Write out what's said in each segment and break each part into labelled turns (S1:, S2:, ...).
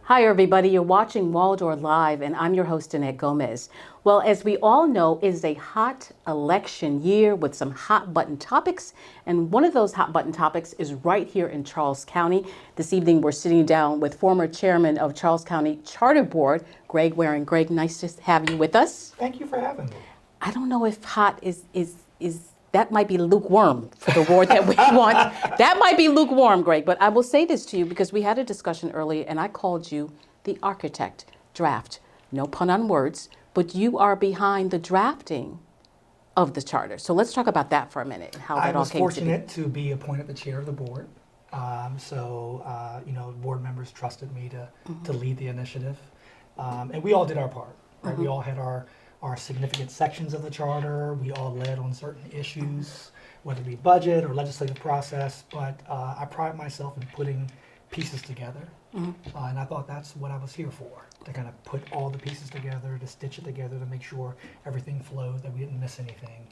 S1: Hi, everybody. You're watching Waldor Live, and I'm your host, Annette Gomez. Well, as we all know, it is a hot election year with some hot button topics. And one of those hot button topics is right here in Charles County. This evening, we're sitting down with former chairman of Charles County Charter Board, Greg Waring. Greg, nice to have you with us.
S2: Thank you for having me.
S1: I don't know if hot is that might be lukewarm for the word that we want. That might be lukewarm, Greg, but I will say this to you because we had a discussion earlier and I called you the architect draft. No pun on words, but you are behind the drafting of the charter. So let's talk about that for a minute, how that all came to be.
S2: I was fortunate to be appointed the chair of the board. Board members trusted me to lead the initiative. And we all did our part, right? We all had our significant sections of the charter. We all led on certain issues, whether it be budget or legislative process, but I pride myself in putting pieces together. And I thought that's what I was here for, to kind of put all the pieces together, to stitch it together, to make sure everything flowed, that we didn't miss anything.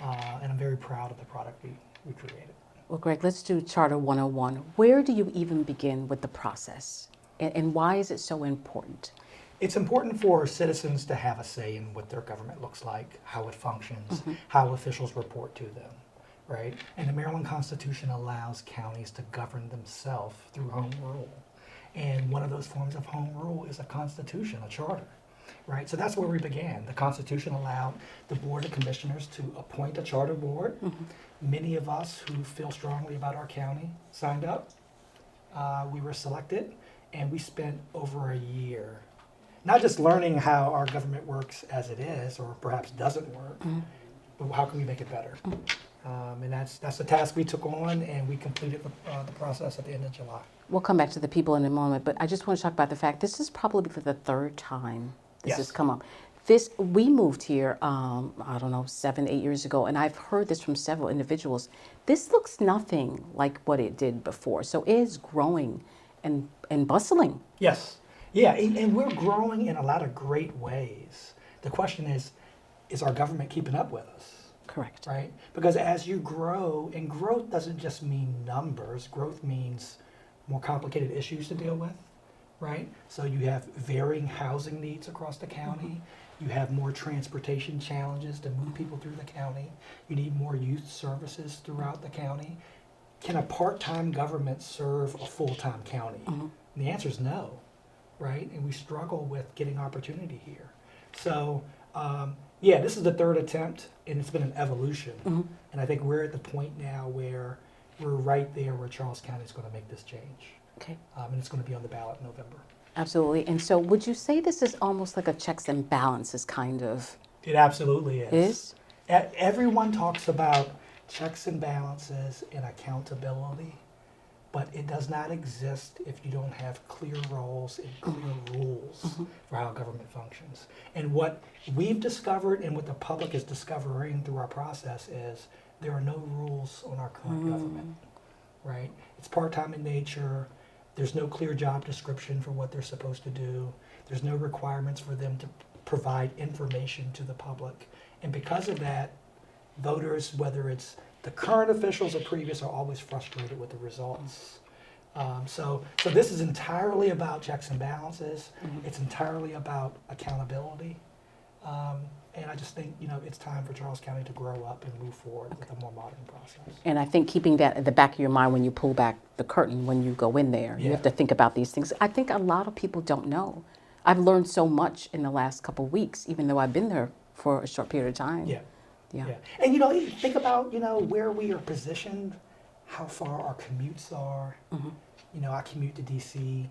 S2: And I'm very proud of the product we created.
S1: Well, Greg, let's do Charter 101. Where do you even begin with the process? And why is it so important?
S2: It's important for citizens to have a say in what their government looks like, how it functions, how officials report to them, right? And the Maryland Constitution allows counties to govern themselves through home rule. And one of those forms of home rule is a constitution, a charter, right? So that's where we began. The Constitution allowed the Board of Commissioners to appoint a charter board. Many of us who feel strongly about our county signed up. We were selected, and we spent over a year not just learning how our government works as it is, or perhaps doesn't work, but how can we make it better? And that's the task we took on, and we completed the process at the end of July.
S1: We'll come back to the people in a moment, but I just want to talk about the fact this is probably for the third time this has come up. We moved here, 7, 8 years ago, and I've heard this from several individuals. This looks nothing like what it did before, so it is growing and bustling.
S2: Yes. Yeah, and we're growing in a lot of great ways. The question is our government keeping up with us?
S1: Correct.
S2: Right? Because as you grow, and growth doesn't just mean numbers, growth means more complicated issues to deal with, right? So you have varying housing needs across the county. You have more transportation challenges to move people through the county. You need more youth services throughout the county. Can a part-time government serve a full-time county? And the answer is no. Right? And we struggle with getting opportunity here. So, this is the third attempt, and it's been an evolution. And I think we're at the point now where we're right there where Charles County is going to make this change.
S1: Okay.
S2: And it's going to be on the ballot in November.
S1: Absolutely. And so would you say this is almost like a checks and balances kind of?
S2: It absolutely is.
S1: Is?
S2: Everyone talks about checks and balances and accountability. But it does not exist if you don't have clear roles and clear rules for how government functions. And what we've discovered and what the public is discovering through our process is there are no rules on our current government, right? It's part-time in nature. There's no clear job description for what they're supposed to do. There's no requirements for them to provide information to the public. And because of that, voters, whether it's the current officials or previous, are always frustrated with the results. So this is entirely about checks and balances. It's entirely about accountability. And I just think, it's time for Charles County to grow up and move forward with a more modern process.
S1: And I think keeping that at the back of your mind when you pull back the curtain, when you go in there, you have to think about these things. I think a lot of people don't know. I've learned so much in the last couple of weeks, even though I've been there for a short period of time.
S2: Yeah. And think about, where we are positioned, how far our commutes are. I commute to DC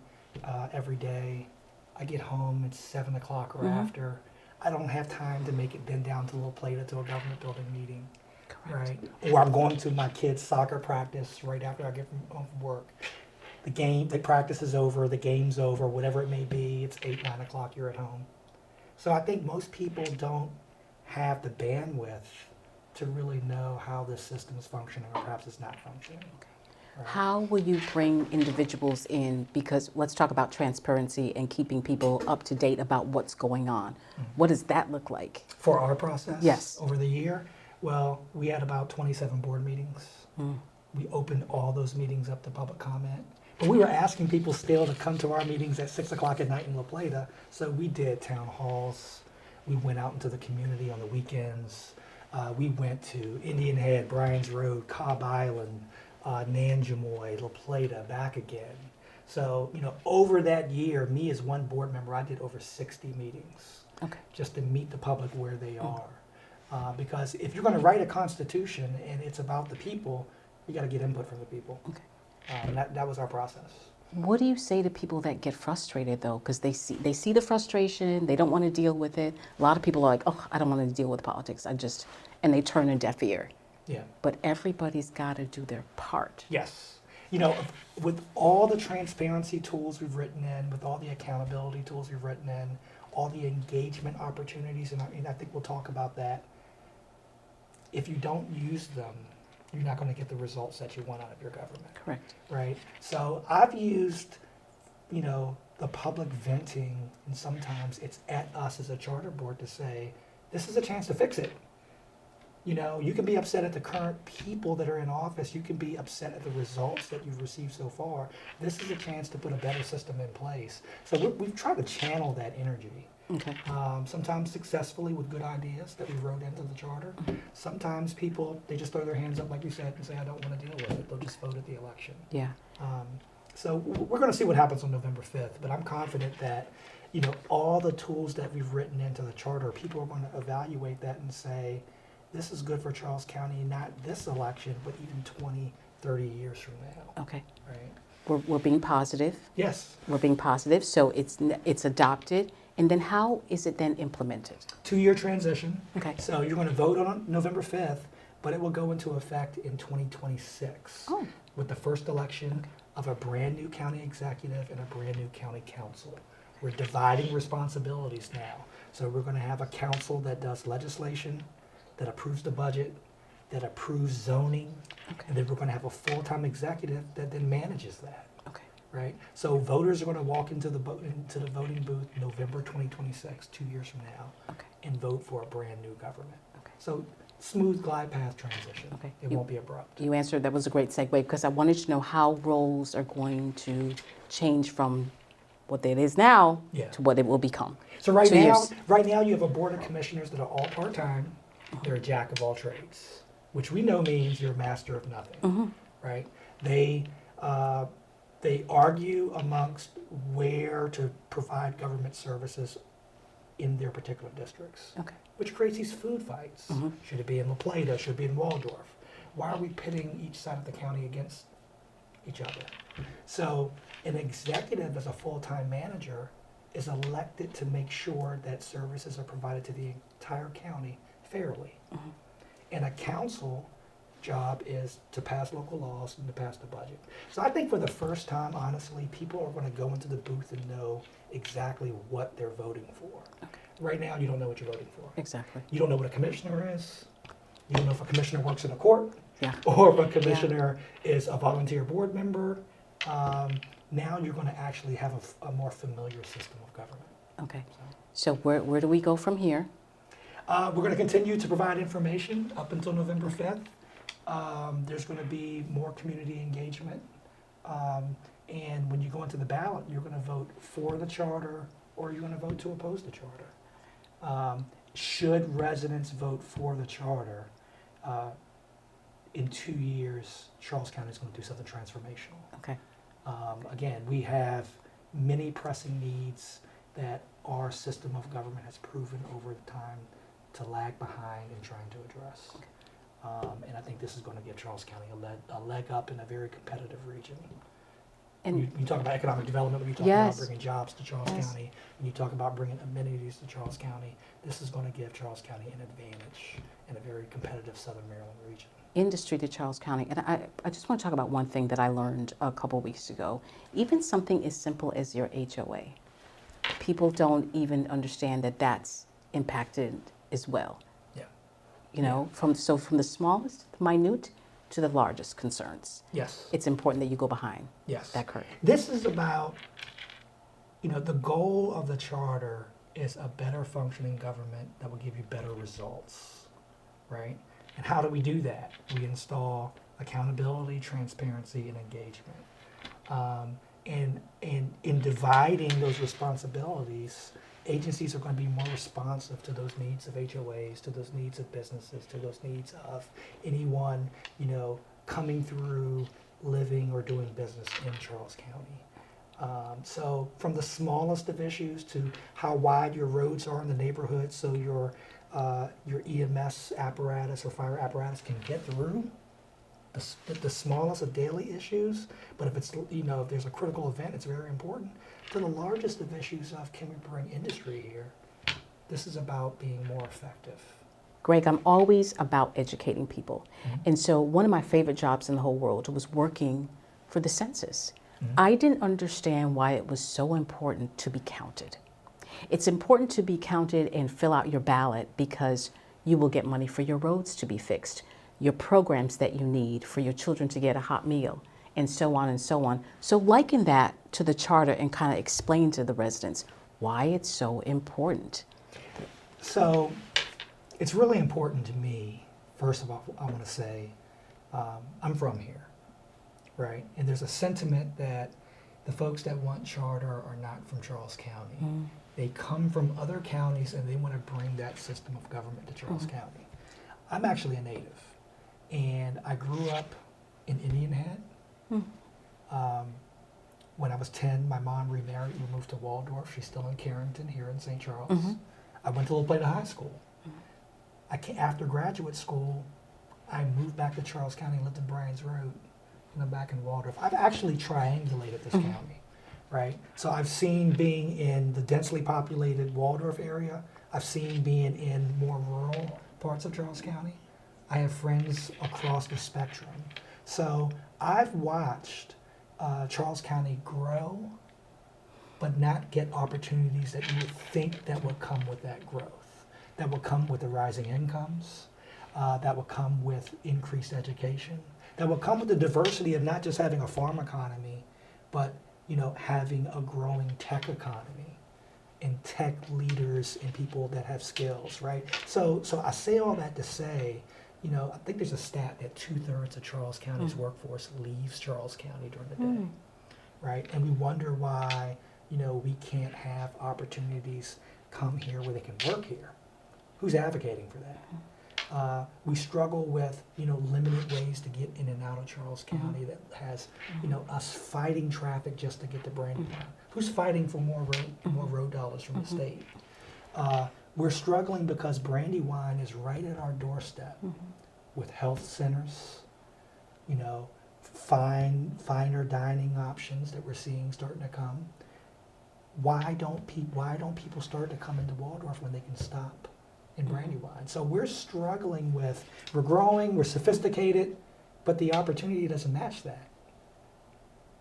S2: every day. I get home at 7 o'clock or after. I don't have time to make it bend down to Little Plata to a government building meeting. Correct. Right? Or I'm going to my kids' soccer practice right after I get home from work. The practice is over, the game's over, whatever it may be. It's 8, 9 o'clock, you're at home. So I think most people don't have the bandwidth to really know how this system is functioning, or perhaps it's not functioning. Right?
S1: How will you bring individuals in? Because let's talk about transparency and keeping people up to date about what's going on. What does that look like?
S2: For our process?
S1: Yes.
S2: Over the year? Well, we had about 27 board meetings. We opened all those meetings up to public comment. But we were asking people still to come to our meetings at 6 o'clock at night in La Plata. So we did town halls. We went out into the community on the weekends. We went to Indian Head, Bryan's Road, Cobb Island, Nanjamoy, La Plata, back again. So, over that year, me as one board member, I did over 60 meetings.
S1: Okay.
S2: Just to meet the public where they are. Because if you're going to write a constitution and it's about the people, you got to get input from the people.
S1: Okay.
S2: That was our process.
S1: What do you say to people that get frustrated though? Because they see the frustration, they don't want to deal with it. A lot of people are like, oh, I don't want to deal with politics. And they turn a deaf ear.
S2: Yeah.
S1: But everybody's got to do their part.
S2: Yes. With all the transparency tools we've written in, with all the accountability tools we've written in, all the engagement opportunities, and I think we'll talk about that. If you don't use them, you're not going to get the results that you want out of your government.
S1: Correct.
S2: Right? So I've used, the public venting, and sometimes it's at us as a charter board to say, this is a chance to fix it. You can be upset at the current people that are in office. You can be upset at the results that you've received so far. This is a chance to put a better system in place. So we've tried to channel that energy.
S1: Okay.
S2: Sometimes successfully with good ideas that we wrote into the charter. Sometimes people, they just throw their hands up, like you said, and say, I don't want to deal with it. They'll just vote at the election.
S1: Yeah.
S2: So we're going to see what happens on November 5th, but I'm confident that, all the tools that we've written into the charter, people are going to evaluate that and say, this is good for Charles County, not this election, but even 20, 30 years from now.
S1: Okay.
S2: Right?
S1: We're being positive.
S2: Yes.
S1: We're being positive. So it's adopted. And then how is it then implemented?
S2: 2-year transition.
S1: Okay.
S2: So you're going to vote on November 5th, but it will go into effect in 2026 with the first election of a brand new county executive and a brand new county council. We're dividing responsibilities now. So we're going to have a council that does legislation, that approves the budget, that approves zoning, and then we're going to have a full-time executive that then manages that.
S1: Okay.
S2: Right? So voters are going to walk into the voting booth November 2026, 2 years from now, and vote for a brand new government.
S1: Okay.
S2: So smooth glide path transition.
S1: Okay.
S2: It won't be abrupt.
S1: You answered, that was a great segue, because I wanted to know how roles are going to change from what it is now to what it will become.
S2: So right now you have a board of commissioners that are all part-time. They're a jack of all trades, which we know means you're a master of nothing, right? They argue amongst where to provide government services in their particular districts, which creates these food fights. Should it be in La Plata? Should it be in Waldorf? Why are we pitting each side of the county against each other? So an executive as a full-time manager is elected to make sure that services are provided to the entire county fairly. And a council job is to pass local laws and to pass the budget. So I think for the first time, honestly, people are going to go into the booth and know exactly what they're voting for. Right now, you don't know what you're voting for.
S1: Exactly.
S2: You don't know what a commissioner is. You don't know if a commissioner works in a court
S1: or
S2: if a commissioner is a volunteer board member. Now you're going to actually have a more familiar system of government.
S1: Okay. So where do we go from here?
S2: We're going to continue to provide information up until November 5th. There's going to be more community engagement. And when you go into the ballot, you're going to vote for the charter or you're going to vote to oppose the charter. Should residents vote for the charter, in 2 years, Charles County is going to do something transformational.
S1: Okay.
S2: Again, we have many pressing needs that our system of government has proven over time to lag behind in trying to address. And I think this is going to give Charles County a leg up in a very competitive region. And you talk about economic development, when you talk about bringing jobs to Charles County, when you talk about bringing amenities to Charles County, this is going to give Charles County an advantage in a very competitive Southern Maryland region.
S1: Industry to Charles County. And I just want to talk about one thing that I learned a couple weeks ago. Even something as simple as your HOA. People don't even understand that that's impacted as well. From the smallest, minute, to the largest concerns.
S2: Yes.
S1: It's important that you go behind that curtain.
S2: This is about, the goal of the charter is a better functioning government that will give you better results, right? And how do we do that? We install accountability, transparency, and engagement. And in dividing those responsibilities, agencies are going to be more responsive to those needs of HOAs, to those needs of businesses, to those needs of anyone, coming through, living or doing business in Charles County. So from the smallest of issues to how wide your roads are in the neighborhood so your EMS apparatus or fire apparatus can get through, the smallest of daily issues, but if it's, if there's a critical event, it's very important, to the largest of issues of can we bring industry here, this is about being more effective.
S1: Greg, I'm always about educating people.
S2: Mm-hmm.
S1: And so one of my favorite jobs in the whole world was working for the census.
S2: Mm-hmm.
S1: I didn't understand why it was so important to be counted. It's important to be counted and fill out your ballot because you will get money for your roads to be fixed, your programs that you need for your children to get a hot meal, and so on and so on. So liken that to the charter and kind of explain to the residents why it's so important.
S2: So it's really important to me, first of all, I want to say, I'm from here, right? And there's a sentiment that the folks that want charter are not from Charles County. Mm. They come from other counties and they want to bring that system of government to Charles County. I'm actually a native. And I grew up in Indian Head. When I was 10, my mom remarried. We moved to Waldorf. She's still in Carrington here in St. Charles. Mm-hmm. I went to La Plata High School. After graduate school, I moved back to Charles County and lived in Bryan's Road. And I'm back in Waldorf. I've actually triangulated this county, right? So I've seen being in the densely populated Waldorf area. I've seen being in more rural parts of Charles County. I have friends across the spectrum. So I've watched Charles County grow, but not get opportunities that you would think that would come with that growth, that would come with the rising incomes, that would come with increased education, that would come with the diversity of not just having a farm economy, but having a growing tech economy and tech leaders and people that have skills, right? So I say all that to say, I think there's a stat that 2/3 of Charles County's workforce leaves Charles County during the day, right? And we wonder why, we can't have opportunities come here where they can work here. Who's advocating for that? We struggle with, limited ways to get in and out of Charles County that has, us fighting traffic just to get to Brandywine. Who's fighting for more road dollars from the state? We're struggling because Brandywine is right at our doorstep with health centers, finer dining options that we're seeing starting to come. Why don't people start to come into Waldorf when they can stop in Brandywine? So we're struggling we're growing, we're sophisticated, but the opportunity doesn't match that.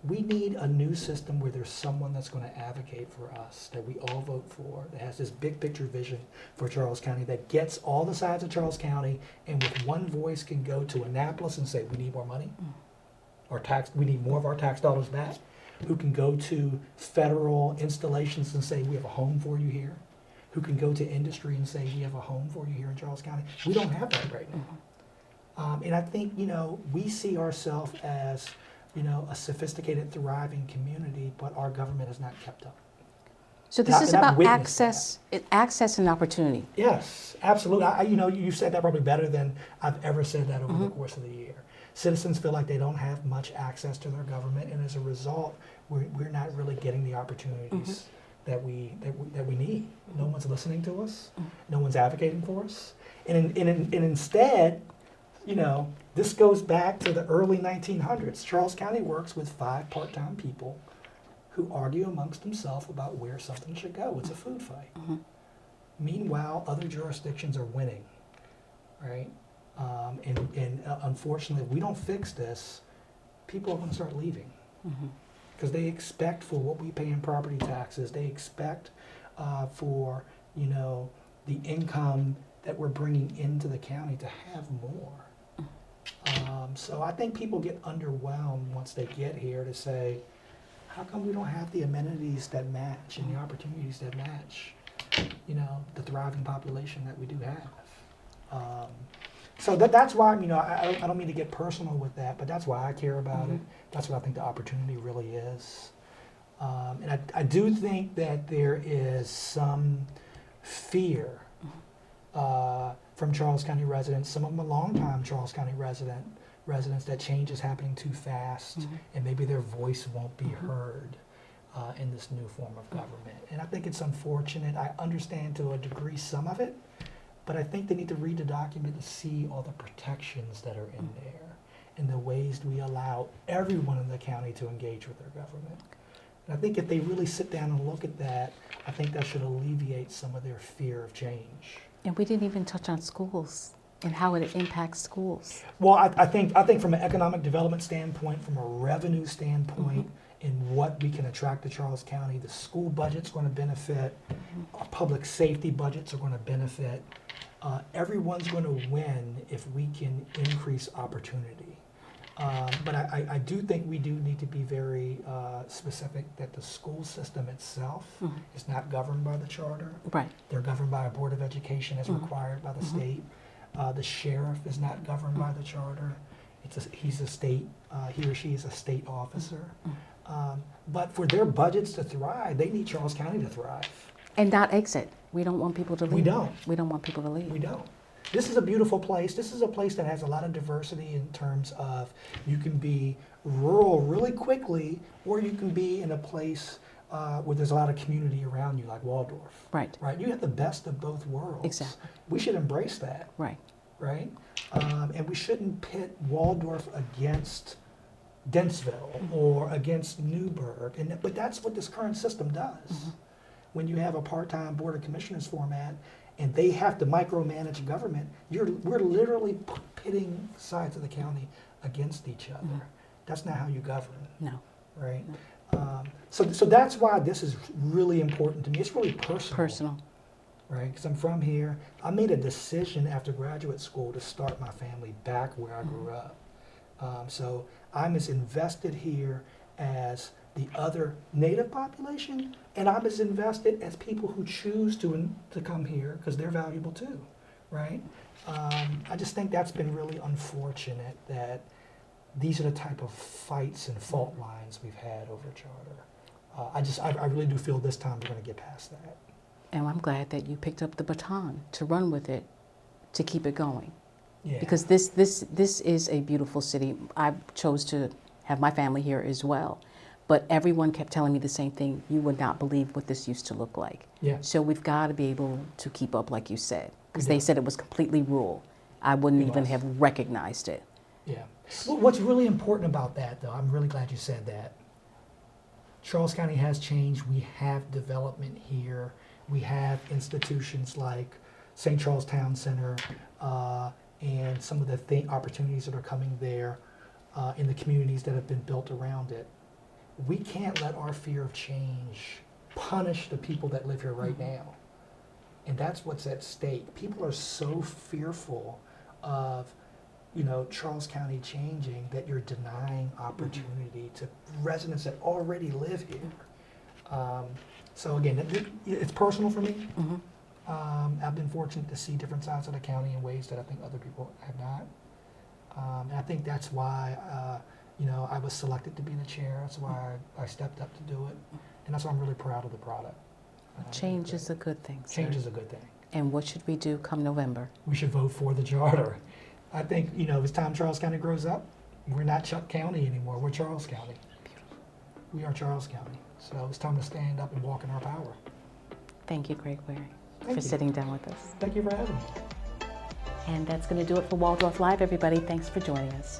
S2: We need a new system where there's someone that's going to advocate for us, that we all vote for, that has this big picture vision for Charles County, that gets all the sides of Charles County, and with one voice can go to Annapolis and say, we need more money, we need more of our tax dollars back, who can go to federal installations and say, we have a home for you here, who can go to industry and say, we have a home for you here in Charles County. We don't have that right now. And I think, we see ourselves as a sophisticated, thriving community, but our government has not kept up.
S1: So this is about access and opportunity.
S2: Yes, absolutely. You said that probably better than I've ever said that over the course of the year. Citizens feel like they don't have much access to their government, and as a result, we're not really getting the opportunities that we need. No one's listening to us. No one's advocating for us, and instead, this goes back to the early 1900s. Charles County works with 5 part-time people who argue amongst themselves about where something should go. It's a food fight. Meanwhile, other jurisdictions are winning, right? And unfortunately, if we don't fix this, people are going to start leaving because they expect for what we pay in property taxes. They expect for the income that we're bringing into the county to have more. So I think people get underwhelmed once they get here to say, how come we don't have the amenities that match and the opportunities that match, the thriving population that we do have? So that's why, I don't mean to get personal with that, but that's why I care about it. That's what I think the opportunity really is. And I do think that there is some fear from Charles County residents, some of them are longtime Charles County residents, that change is happening too fast and maybe their voice won't be heard in this new form of government. And I think it's unfortunate. I understand to a degree some of it, but I think they need to read the document to see all the protections that are in there and the ways we allow everyone in the county to engage with their government. And I think if they really sit down and look at that, I think that should alleviate some of their fear of change.
S1: And we didn't even touch on schools and how it impacts schools.
S2: Well, I think from an economic development standpoint, from a revenue standpoint, in what we can attract to Charles County, the school budget's going to benefit, our public safety budgets are going to benefit. Everyone's going to win if we can increase opportunity. But I do think we do need to be very specific that the school system itself is not governed by the charter.
S1: Right.
S2: They're governed by a board of education as required by the state. The sheriff is not governed by the charter. He's a state, he or she is a state officer. But for their budgets to thrive, they need Charles County to thrive.
S1: And not exit. We don't want people to leave.
S2: We don't.
S1: We don't want people to leave.
S2: We don't. This is a beautiful place. This is a place that has a lot of diversity in terms of you can be rural really quickly, or you can be in a place where there's a lot of community around you, like Waldorf.
S1: Right.
S2: Right. You have the best of both worlds.
S1: Exactly.
S2: We should embrace that.
S1: Right.
S2: Right. And we shouldn't pit Waldorf against Dentsville or against Newburgh. But that's what this current system does. When you have a part-time board of commissioners format and they have to micromanage government, we're literally pitting sides of the county against each other. That's not how you govern.
S1: No.
S2: Right? So that's why this is really important to me. It's really personal. Right? Because I'm from here. I made a decision after graduate school to start my family back where I grew up. So I'm as invested here as the other native population, and I'm as invested as people who choose to come here because they're valuable too, right? I just think that's been really unfortunate that these are the type of fights and fault lines we've had over charter. I really do feel this time we're going to get past that.
S1: And I'm glad that you picked up the baton to run with it, to keep it going.
S2: Yeah.
S1: Because this is a beautiful city. I chose to have my family here as well. But everyone kept telling me the same thing. You would not believe what this used to look like.
S2: Yeah.
S1: So we've got to be able to keep up, like you said. Because they said it was completely rural. I wouldn't even have recognized it.
S2: Yeah. Well, what's really important about that, though, I'm really glad you said that. Charles County has changed. We have development here. We have institutions like St. Charles Town Center and some of the opportunities that are coming there in the communities that have been built around it. We can't let our fear of change punish the people that live here right now. And that's what's at stake. People are so fearful of, Charles County changing that you're denying opportunity to residents that already live here. So again, it's personal for me. I've been fortunate to see different sides of the county in ways that I think other people have not. And I think that's why I was selected to be the chair. That's why I stepped up to do it. And that's why I'm really proud of the product.
S1: Change is a good thing, sir.
S2: Change is a good thing.
S1: And what should we do come November?
S2: We should vote for the charter. I think, it's time Charles County grows up. We're not Chuck County anymore. We're Charles County.
S1: Beautiful.
S2: We are Charles County. So it's time to stand up and walk in our power.
S1: Thank you, Greg Waring,
S2: Thank
S1: for
S2: you.
S1: sitting down with us.
S2: Thank you for having me.
S1: And that's going to do it for Waldorf Live, everybody. Thanks for joining us.